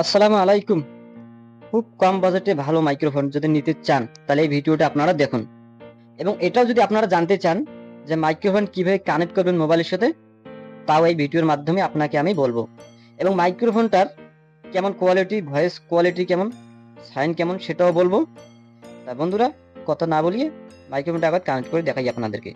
আসসালামু আলাইকুম। খুব কম বাজেটে ভালো মাইক্রোফোন যদি নিতে চান তাহলে এই ভিডিওটা আপনারা দেখুন। এবং এটাও যদি আপনারা জানতে চান যে মাইক্রোফোন কিভাবে কানেক্ট করবেন মোবাইলের সাথে, তাও এই ভিডিওর মাধ্যমে আপনাকে আমি বলবো। এবং মাইক্রোফোনটার কেমন কোয়ালিটি, ভয়েস কোয়ালিটি কেমন, সাউন্ড কেমন সেটাও বলবো। তা বন্ধুরা, কথা না বলিয়ে মাইক্রোফোনটা আবার কানেক্ট করে দেখাই আপনাদেরকে।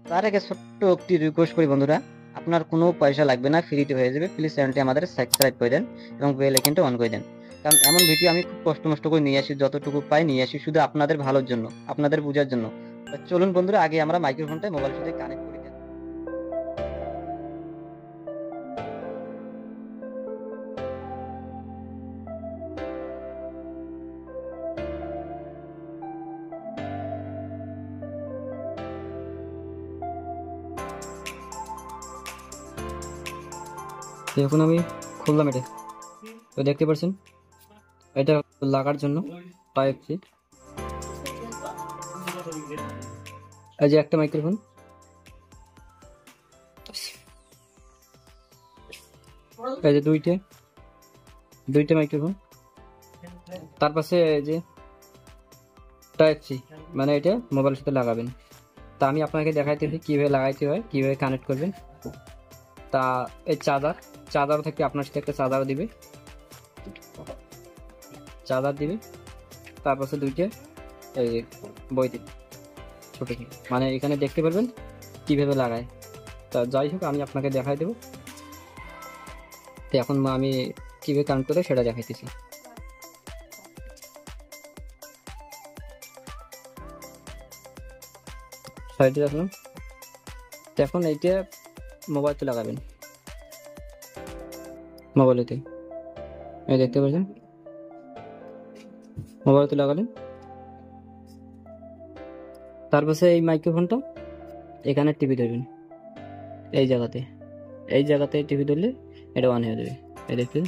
তার আগে ছোট্ট একটি রিকোয়েস্ট করি বন্ধুরা, আপনার কোনো পয়সা লাগবে না, ফ্রিতে হয়ে যাবে। প্লিজ চ্যানেলটি আমাদের সাবস্ক্রাইব করে দেন এবং বেল আইকনটা অন করে দেন। কারণ এমন ভিডিও আমি খুব কষ্ট মষ্ট করে নিয়ে আসি, যতটুকু পাই নিয়ে আসি শুধু আপনাদের ভালোর জন্য, আপনাদের বোঝার জন্য। তা চলুন বন্ধুরা, আগে আমরা মাইক্রোফোনটা মোবাইলের সাথে কানেক্ট করে দেন। এখন আমি খুললাম এটা, তো দেখতে পাচ্ছেন এটা লাগার জন্য টাইপ সি। এই যে একটা মাইক্রোফোন, এই যে দুইটা মাইক্রোফোন, তার পাশে এই যে টাইপ সি, মানে এটা মোবাইলের সাথে লাগাবেন। তা আমি আপনাকে দেখাইতেছি কিভাবে লাগাইতে হয়, কিভাবে কানেক্ট করবেন। তা এই চার্জার থেকে আপনার সাথে একটা চার্জার দিবে, তার পাশে দুইটা এই যে বইতে ছোট ছোট, মানে এখানে দেখতে পারবেন কিভাবে লাগায়। তা যাই হোক, আমি আপনাকে দেখাই দেবো। তো এখন আমি কিভাবে কানেক্ট করে সেটা দেখাইতেছি। সাইডে রাখলাম। তো এখন এইটা মোবাইলতে লাগাবেন, মোবাইলেতে এই দেখতে পাচ্ছেন, মোবাইলতে লাগালেন। তারপরে এই মাইক্রোফোনটা এখানে টিপে ধরবেন, এই জায়গাতে টিপে ধরলে এটা অন হয়ে যাবে। এই দেখতে,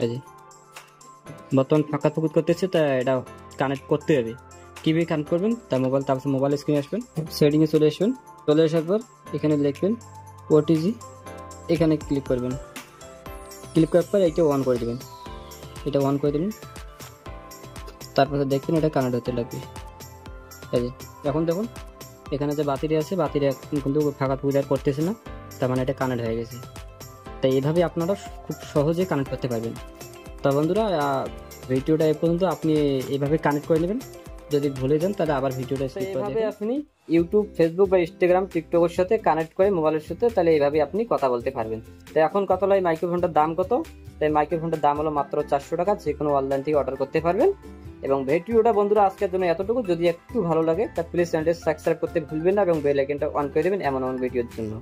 এই যে বর্তমান ফাঁকা ফুকুত করতেছে, তা এটা কানেক্ট করতে হবে। কিভাবে কানেক্ট করবেন, তার মোবাইল, তারপর মোবাইল স্ক্রিনে আসবেন, সেটিংয়ে চলে আসবেন। চলে আসার পর এখানে লিখবেন ওটিজি, এখানে ক্লিক করবেন। ক্লিক করার পর এইটা অন করে দেবেন, এটা অন করে দেবেন। তারপরে দেখবেন এটা কানেক্ট হতে লাগবে। এই যে এখন দেখুন এখানে যে বাতিটা আছে, বাতিটা কিন্তু ফাঁকা ফুকুত আর করতেছে না, তার মানে এটা কানেক্ট হয়ে গেছে। তাই এইভাবে আপনারা খুব সহজে কানেক্ট করতে পারবেন। তা বন্ধুরা, ভিডিওটা এই পর্যন্ত আপনি এইভাবে কানেক্ট করে নেবেন। যদি ভুলে যান তাহলে আবার ভিডিওটা স্কিপ করে দেবেন। আপনি ইউটিউব, ফেসবুক বা ইনস্টাগ্রাম, টিকটকের সাথে কানেক্ট করে মোবাইলের সাথে, তাহলে এইভাবে আপনি কথা বলতে পারবেন। তো এখন কথা হলো এই মাইক্রোফোনটার দাম কত। তাই মাইক্রোফোনটার দাম হলো মাত্র 400 টাকা। যে কোনো অনলাইন থেকে অর্ডার করতে পারবেন। এবং ভিডিওটা বন্ধুরা আজকের জন্য এতটুকু। যদি একটু ভালো লাগে তা প্লিজ চ্যানেলটি সাবস্ক্রাইব করতে ভুলবেন না এবং বেল আইকনটা অন করে দেবেন এমন ভিডিওর জন্য।